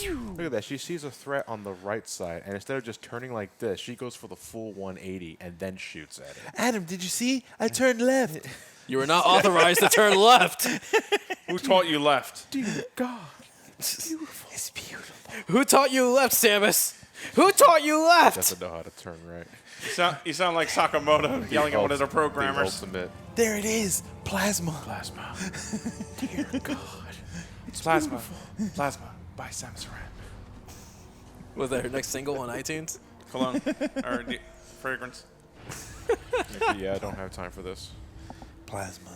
Look at that. She sees a threat on the right side, and instead of just turning like this, she goes for the full 180 and then shoots at it. Adam, did you see? I turned left. You were not authorized to turn left. Who taught you left? Dear God. It's beautiful. It's beautiful. Who taught you left, Samus? Who taught you left? Doesn't know how to turn right. You sound like Sakamoto yelling at one of their programmers. The ultimate. There it is. Plasma. Plasma. Dear God. It's Plasma. Plasma by Samus Aran. Was that her next single on iTunes? Cologne. or fragrance. Yeah, I don't have time for this. Plasma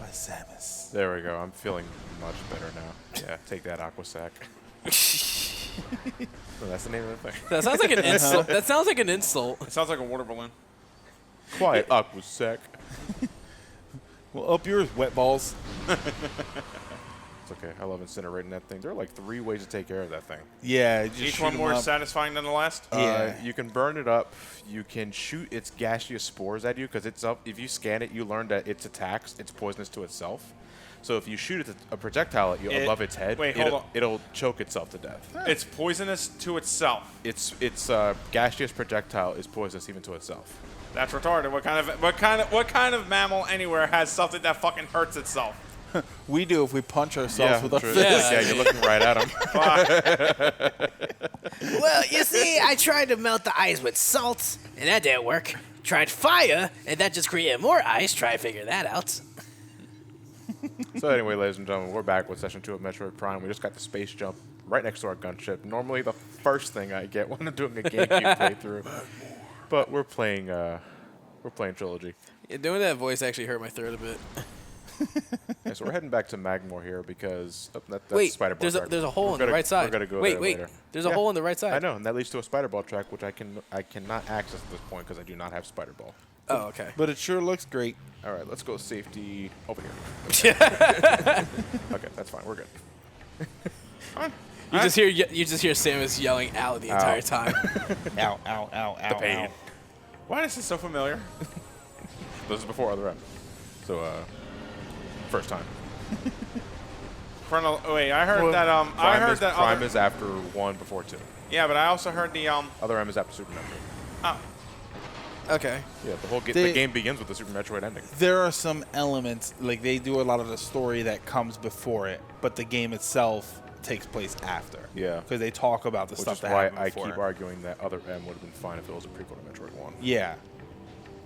by Samus. There we go. I'm feeling much better now. Yeah, take that, Aquasac. No, that's the name of the thing. That sounds like an insult. That sounds like an insult. It sounds like a water balloon. Quiet, Aquasac. Well, up yours, wet balls. It's okay. I love incinerating that thing. There are like 3 ways to take care of that thing. Yeah. Just Each shoot one 'em more up. satisfying than the last? Yeah. You can burn it up. You can shoot its gaseous spores at you because it's up. If you scan it, you learn that its attacks, it's poisonous to itself. So if you shoot a projectile at you above its head, wait, hold on. it'll choke itself to death. It's poisonous to itself. Its gaseous projectile is poisonous even to itself. That's retarded. What kind of mammal anywhere has something that fucking hurts itself? We do if we punch ourselves with a true. fist. Yeah, you're looking right at him. Well, you see, I tried to melt the ice with salt, and that didn't work. Tried fire, and that just created more ice. Try to figure that out. So anyway, ladies and gentlemen, we're back with Session 2 of Metroid Prime. We just got the space jump right next to our gunship. Normally the first thing I get when I'm doing a GameCube playthrough. But we're playing Trilogy. Yeah, doing that voice actually hurt my throat a bit. Yeah, so we're heading back to Magmore because that's Wait, Spider Ball there's track. a hole We're on the gonna- right side. We're gonna go wait, there wait. later. There's a hole on the right side. I know, and that leads to a Spider Ball track, which I cannot access at this point because I do not have Spider Ball. Oh, okay. But it sure looks great. All right, let's go safety over here. Okay, that's fine. We're good. You just hear Samus yelling "ow" the entire time. Ow, ow, ow, ow, pain. ow. Why is this so familiar? This is before Other M. So, first time. Wait, I heard that. I heard that. Prime is after 1 before 2. Yeah, but I also heard the. Other M is after Super Metroid. Oh, Okay. Yeah, the whole the game begins with the Super Metroid ending. There are some elements, like they do a lot of the story that comes before it, but the game itself takes place after. Yeah. Because they talk about the Which stuff is that why happened I before. keep arguing that Other M would have been fine if it was a prequel to Metroid 1. Yeah.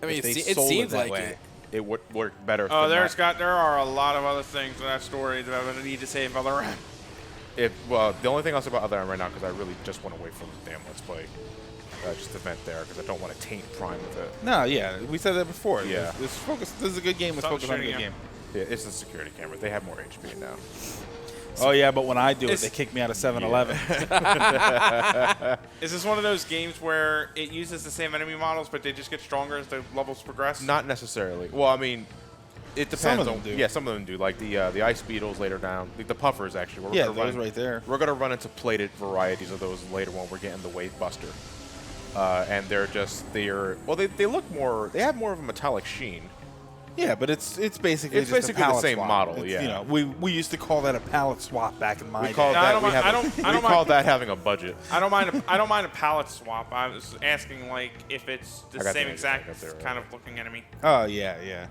I mean, If they it sold seems that like way. it. It would work better. oh, than there are a lot of other things in that story that I'm gonna need to say about the RAM. Well, the only thing I'll say about Other M right now, because I really just want to wait for the damn Let's Play, just event there, because I don't want to taint Prime with it. No, yeah. We said that before. Yeah. This is a good game. Let's Stop focus on a shooting good him. game. Yeah, it's the security camera. They have more HP now. Oh, yeah, but when I do it, It's- they kick me out of 7-Eleven. Is this one of those games where it uses the same enemy models, but they just get stronger as the levels progress? Not necessarily. Well, I mean, it depends. Some of them on, do. Yeah, some of them do. Like the ice beetles later down. The puffers, actually. We're Yeah, gonna those run- right there. We're going to run into plated varieties of those later when we're getting the Wave Buster. And they look more, they have more of a metallic sheen. Yeah, but it's basically It's just basically a the palette same swap. model, It's, yeah. You know, we used to call that a palette swap back in my We day. call No, I that, don't we mind- have I a- don't- I we don't call mind- that having a budget. I don't mind a palette swap. I was asking like if it's I the got same the- I exact got the- kind of looking enemy. Oh, yeah, yeah.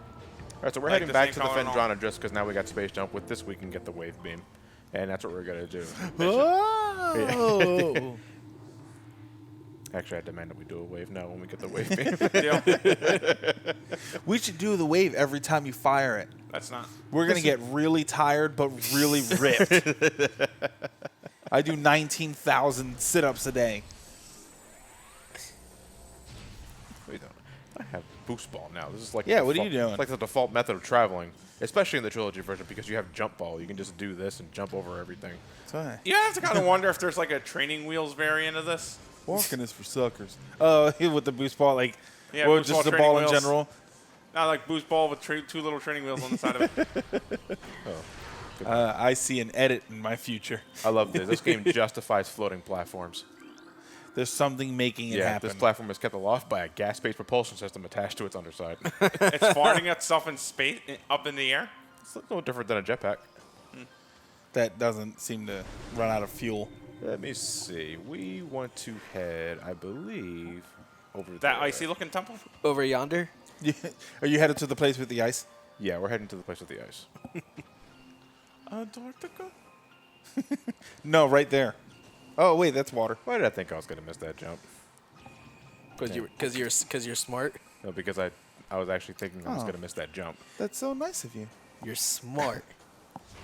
All right, so we're Like heading the back same to the color and all. Phendrana Drifts because now we got Space Jump. With this, we can get the Wave Beam. And that's what we're going to do. Oh. Actually, I demand that we do a wave now when we get the Wave Beam. Deal? We should do the wave every time you fire it. That's not. We're going to get really tired, but really ripped. I do 19,000 sit-ups a day. Wait, I have Boost Ball now. This is like Yeah, the what are you default- doing? It's like the default method of traveling, especially in the Trilogy version because you have Jump Ball. You can just do this and jump over everything. Sorry. You have to kind of wonder if there's like a training wheels variant of this. Walking is for suckers. Oh, with the boost ball, like, Yeah, or boost just ball the training ball wheels. in general. Not like boost ball with two little training wheels on the side of it. I see an edit in my future. I love this. This game justifies floating platforms. There's something making it Yeah, happen. this platform is kept aloft by a gas-based propulsion system attached to its underside. It's farting itself in space, up in the air. It's no different than a jetpack. That doesn't seem to run out of fuel. Let me see. We want to head, I believe, over That there. icy looking temple? Over yonder. Are you headed to the place with the ice? Yeah, we're heading to the place with the ice. Antarctica? No, right there. Oh wait, that's water. Why did I think I was gonna miss that jump? Because you're smart. No, because I was actually thinking I was Oh. gonna miss that jump. That's so nice of you. You're smart.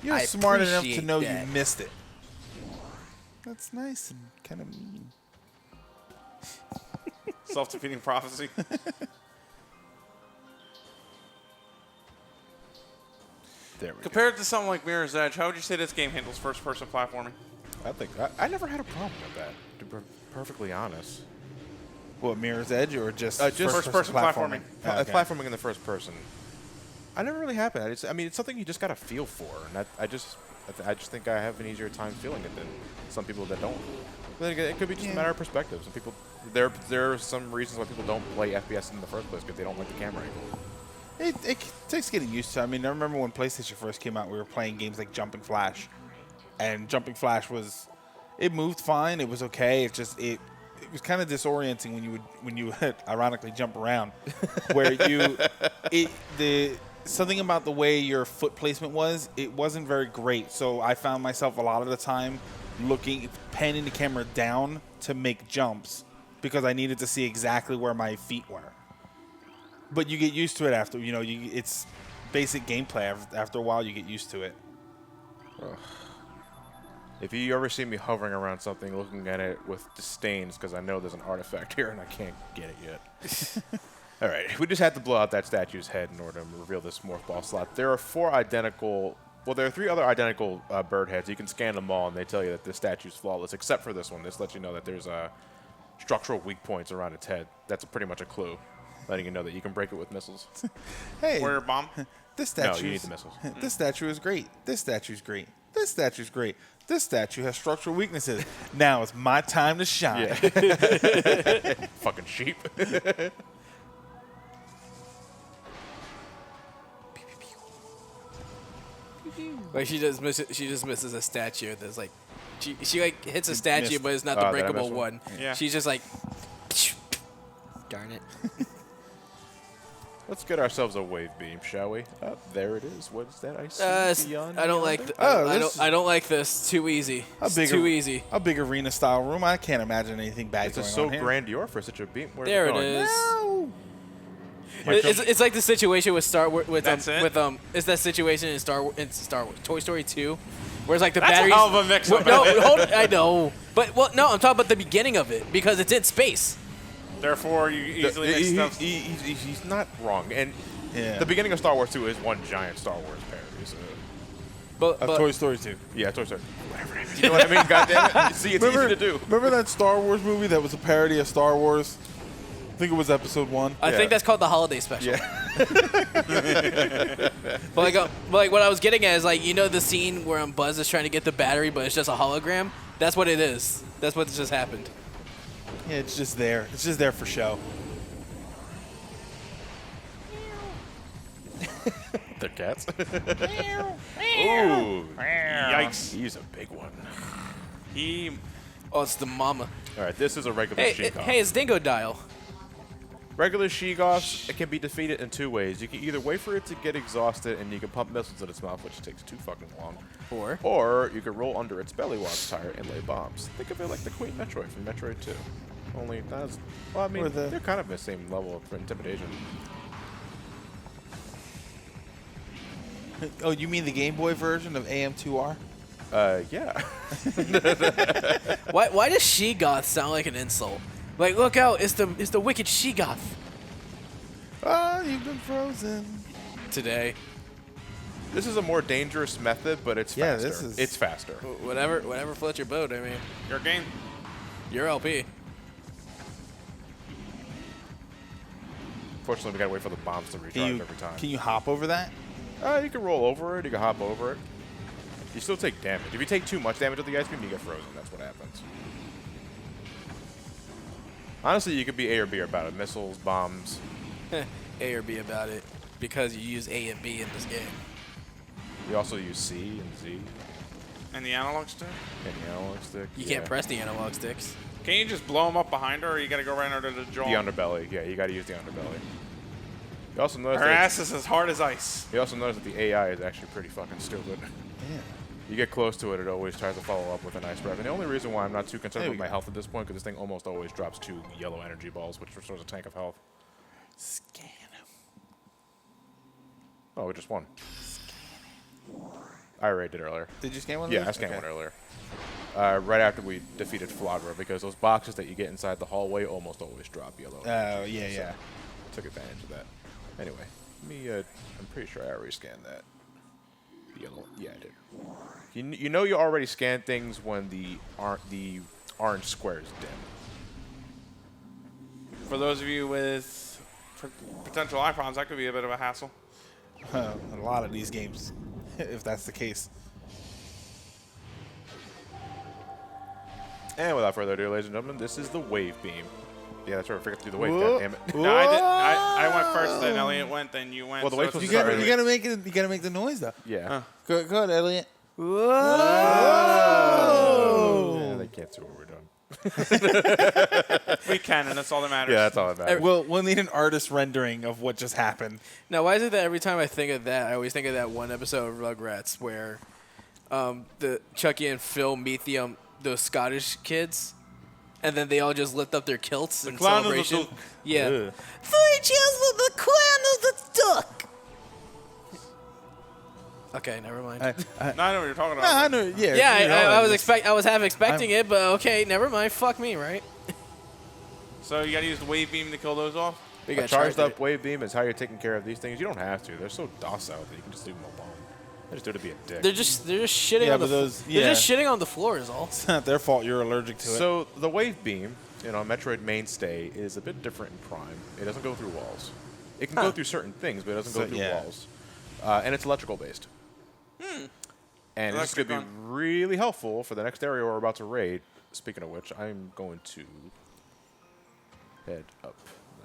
You're I smart enough to appreciate know that. you missed it. That's nice and kind of mean. Self-defeating prophecy. There we Compared to something like Mirror's Edge, how would you say this game handles first-person platforming? go. I think I never had a problem with that. To be perfectly honest. What, Mirror's Edge or just first-person platforming. Okay. Platforming in the first person. I never really happened. I mean, it's something you just gotta feel for, and I just think I have an easier time feeling it than some people that don't. But then again, it could be just a matter of perspective. Some people, there are some reasons why people don't play FPS in the first place because they don't like the camera angle. It takes getting used to. I mean, I remember when PlayStation first came out, we were playing games like Jumping Flash, and Jumping Flash it moved fine. It was okay. It was kind of disorienting when you would ironically jump around, where something about the way your foot placement it wasn't very great. So I found myself a lot of the time panning the camera down to make jumps because I needed to see exactly where my feet were. But you get used to it after, it's basic gameplay. After a while, you get used to it. If you ever see me hovering around something, looking at it with disdain, it's because I know there's an artifact here and I can't get it yet. All right, we just had to blow out that statue's head in order to reveal this morph ball slot. There are there are 3 other identical bird heads. You can scan them all, and they tell you that this statue's flawless, except for this one. This lets you know that there's structural weak points around its head. That's pretty much a clue, letting you know that you can break it with missiles. Hey, Warrior bomb? this statue. No, you need the missiles. This statue is great. This statue's great. This statue's great. This statue has structural weaknesses. Now it's my time to shine. Fucking sheep. Like she just misses a statue. That's like, she like hits a statue, missed. but it's not the Did I breakable miss one? one. Yeah. She's just like, darn it. Let's get ourselves a wave beam, shall we? Oh, there it is. What is that? I see beyond. I don't like. I don't like this. Too easy. It's too easy. A big arena style room. I can't imagine anything bad It's going just so on here. grandeur for such a beam. Where's There it going? is. No. It's like the situation with Star Wars That's it? it's that situation in Star Wars Toy Story 2, where it's like the That's a batteries. hell of a mix-up. No, hold it, I know, but no, I'm talking about the beginning of it because it's in space. Therefore, you easily mix stuff. He's not wrong. And Yeah. the beginning of Star Wars 2 is one giant Star Wars parody. So. But Toy Story 2. Yeah, Toy Story. Whatever. You know what I mean? God damn it. See, it's easy to do. Remember that Star Wars movie that was a parody of Star Wars? I think it was episode 1. I Yeah. think that's called the holiday special. Yeah. But like what I was getting at is like, you know, the scene where Buzz is trying to get the battery, but it's just a hologram. That's what it is. That's what just happened. Yeah, it's just there. It's just there for show. They're cats. Ooh. Yikes. He's a big one. Oh, it's the mama. All right, this is a regular Sheegoth. Hey, it's Dingo Dial. Regular Sheegoths, it can be defeated in 2 ways. You can either wait for it to get exhausted and you can pump missiles in its mouth, which takes too fucking long. Or you can roll under its belly while it's tired and lay bombs. Think of it like the Queen Metroid from Metroid 2. Only not as... Well, I mean, they're kind of the same level of intimidation. Oh, you mean the Game Boy version of AM2R? Yeah. Why does Sheegoth sound like an insult? Like, look out! It's the wicked Sheegoth. Ah, you've been frozen. Today. This is a more dangerous method, but it's faster. It's faster. Whatever floats your boat. I mean, Your game. your LP. Fortunately, we gotta wait for the bombs to recharge every time. Can you hop over that? You can roll over it. You can hop over it. You still take damage. If you take too much damage with the ice beam, you get frozen. That's what happens. Honestly, you could be A or B about it. Missiles, bombs. A or B about it, because you use A and B in this game. You also use C and Z. And the analog stick? And the analog stick. You can't press the analog sticks. Can't you just blow them up behind her, or you got to go right under the jaw? The underbelly. Yeah, you got to use the underbelly. You also notice Her that ass is as hard as ice. you also notice that the AI is actually pretty fucking stupid. Yeah. You get close to it, it always tries to follow up with a nice breath. And the only reason why I'm not too concerned There with we my go. health at this point, because this thing almost always drops 2 yellow energy balls, which restores a tank of health. Scan him. Oh, just one. I already did earlier. Did you scan one? of Yeah, those? I scanned Okay. one earlier. Right after we defeated Flagra, because those boxes that you get inside the hallway almost always drop yellow. Oh, yeah, yeah. Took advantage of that. Anyway, I'm pretty sure I already scanned that. The yellow, yeah, I did. You know you already scan things when the orange square is dim. For those of you with potential eye problems, that could be a bit of a hassle. A lot of these games, if that's the case. And without further ado, ladies and gentlemen, this is the wave beam. Yeah, that's right. I forgot to do the wave. Whoa. God damn it. No, I went first, then Elliot went, then you went. Well, the so way it's was You to just- start gotta, early. you gotta make it. You gotta make the noise though. Yeah. Go ahead, Elliot. Yeah, they can't see what we're doing. We can, and that's all that matters. Yeah, that's all that matters. We'll need an artist rendering of what just happened. Now, why is it that every time I think of that, I always think of that one episode of Rugrats where the Chucky and Phil meet those Scottish kids, and then they all just lift up their kilts in clown of the celebration. duck. Yeah. Ugh. 3 cheers for the clown of the duck. Okay, never mind. No, I know what you're talking Nah, I about. know. Yeah. yeah, you know, I was it's- I was half expecting it, but okay, never mind. Fuck me, right? So you got to use the wave beam to kill those off? We A got charged up wave beam is how you're taking care of these things. You don't have to. They're so docile that you can just leave them alone. They just do it to be a dick. They're just shitting Yeah, on the but those- they're just yeah. shitting on the floor is all. It's not their fault. You're allergic to it. So the wave beam, Metroid mainstay is a bit different in Prime. It doesn't go through walls. It can go through certain things, but it doesn't go So, through yeah. walls. And it's electrical based. And it's going Electric to be really helpful for the next area we're about to raid. Speaking of which, I'm going to head up.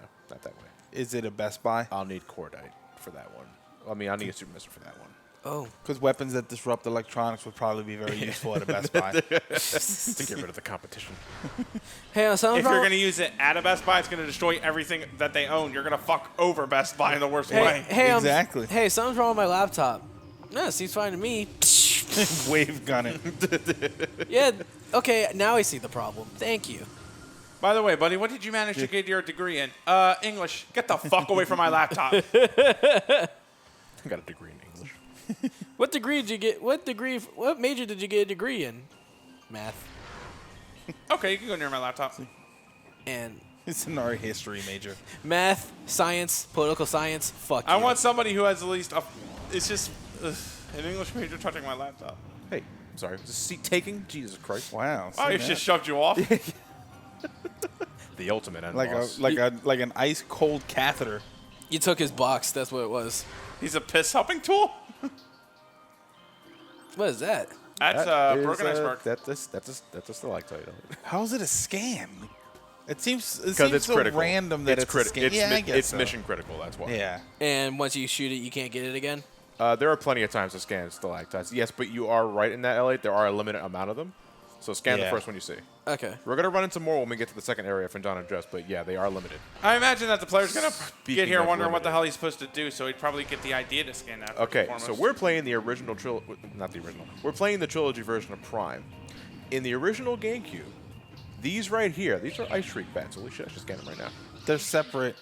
No, not that way. Is it a Best Buy? I'll need Cordite for that one. I mean, I'll need a Super Mister for that one. Oh, Because weapons that disrupt electronics would probably be very useful at a Best Buy. To get rid of the competition. hey, sounds If you're going to use it at a Best Buy, it's going to destroy everything that they own. You're going to fuck over Best Buy in the worst way. hey, Exactly. Hey, something's wrong with my laptop. No, it seems fine to me. Wave gun it. Yeah. Okay, now I see the problem. Thank you. By the way, buddy, what did you manage to get your degree in? English. Get the fuck away from my laptop. I got a degree in English. What degree did you get? What major did you get a degree in? Math. Okay, you can go near my laptop. And It's an art history major. math, science, political science. Fuck I you. want somebody who has at least a. It's just an English major touching my laptop. Hey, I'm sorry. Was this seat taking? Jesus Christ. Wow. Oh, see he that? just shoved you off. The ultimate end like boss. like an ice cold catheter. You took his box. That's what it was. He's a piss helping tool. What is that? That's That is, broken iceberg. That's a stalactite. How is it a scam? It seems Because it's so critical. random that it's a scam. It's, I guess it's so. mission critical. That's why. Yeah. And once you shoot it, you can't get it again. There are plenty of times to scan stalactites. Yes, but you are right in that, Elliot. There are a limited amount of them. So scan the Yeah. first one you see. Okay. We're going to run into more when we get to the second area of Phendrana Drifts, but yeah, they are limited. I imagine that the player's gonna Speaking get here of wondering what the limited. hell he's supposed to do, so he'd probably get the idea to scan that. first Okay, and so foremost. we're playing the original not the original. We're playing the trilogy version of Prime. In the original GameCube, these right here, these are Ice Shriek bats. Holy shit, I should scan them right now. They're separate.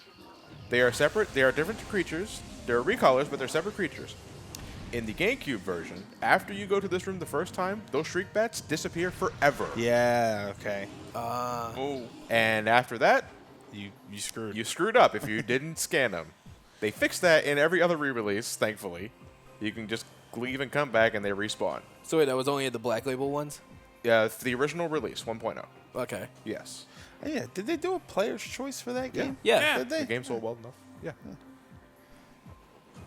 They are separate. They are different creatures. They're recolors, but they're separate creatures. In the GameCube version, after you go to this room the first time, those Shriek bats disappear forever. Yeah. Okay. Oh, And after that, You screwed. you screwed up if you didn't scan them. They fixed that in every other re-release, thankfully. You can just leave and come back and they respawn. So wait, that was only the Black Label ones? Yeah, for the original release, 1.0. Okay. Yes. Oh, yeah. Did they do a player's choice for that game? Yeah. Yeah. Did they? The game sold well enough. Yeah.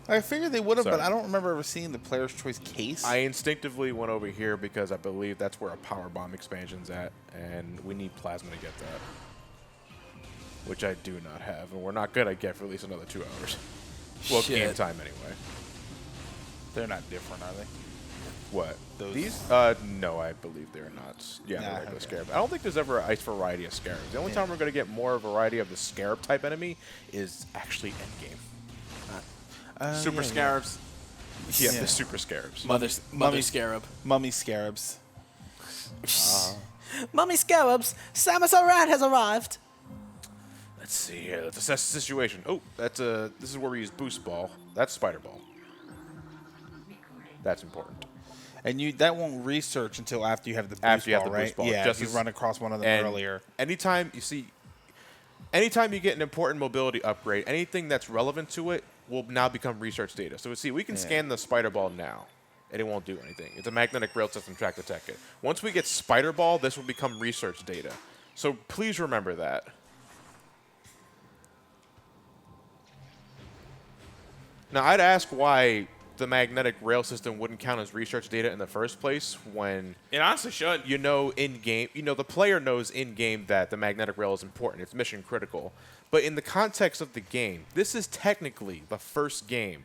I figured they would have, but Sorry. I don't remember ever seeing the player's choice case. I instinctively went over here because I believe that's where a power bomb expansion's at, and we need plasma to get that. Which I do not have, and we're not gonna get for at least another 2 hours. Well, Shit. game time anyway. They're not different, are they? What? Those- These? No, I believe they're not. Yeah, Nah, they're regular okay. scarab. I don't think there's ever an ice variety of scarabs. The only time we're going to get more variety of the scarab type enemy is actually endgame. Super Scarabs. Yeah, Yeah. the super scarabs. Mother Mummy- Scarab. Mummy scarabs. Mummy Scarabs, Samus Aran has arrived. Let's see here. Let's assess the situation. Oh, that's this is where we use boost ball. That's spider ball. That's important. And that won't research until after you have the boost After you have ball, the right? boost ball, Yeah, just if you as- run across one of them And earlier. anytime you get an important mobility upgrade, anything that's relevant to it will now become research data. So we can scan the spider ball now, and it won't do anything. It's a magnetic rail system track detect it. Once we get spider ball, this will become research data. So please remember that. Now, I'd ask why the magnetic rail system wouldn't count as research data in the first place when It honestly should. you know in-game, the player knows in-game that the magnetic rail is important. It's mission critical. But in the context of the game, this is technically the first game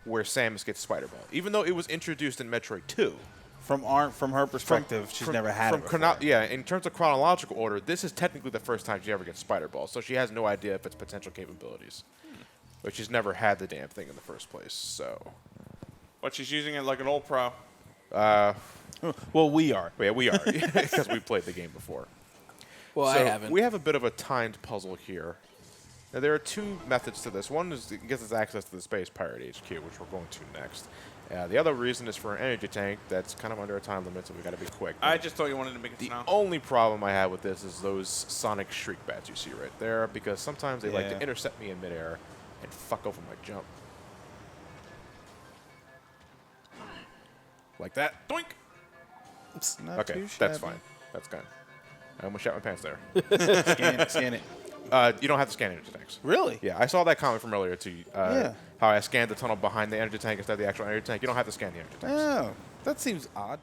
where Samus gets Spider Ball, even though it was introduced in Metroid 2. From her perspective, she's never had it before. Yeah, in terms of chronological order, this is technically the first time she ever gets Spider Ball, so she has no idea of its potential capabilities. But she's never had the damn thing in the first place, so... But she's using it like an old pro. Well, we are. Yeah, we are, because we played the game before. Well, I So haven't. we have a bit of a timed puzzle here. Now, there are two methods to this. One is it gives us access to the Space Pirate HQ, which we're going to next. The other reason is for an energy tank that's kind of under a time limit, so we got to be quick. I just thought you wanted to make it The snow. only problem I have with this is those sonic shriek bats you see right there, because sometimes they like Yeah. to intercept me in midair and fuck over my jump. Like that. Doink! It's not Okay, too that's shabby. fine. That's good. I almost shot my pants there. Scan it. You don't have to scan energy tanks. Really? Yeah, I saw that comment from earlier too. Yeah. How I scanned the tunnel behind the energy tank instead of the actual energy tank. You don't have to scan the energy tanks. Oh, that seems odd.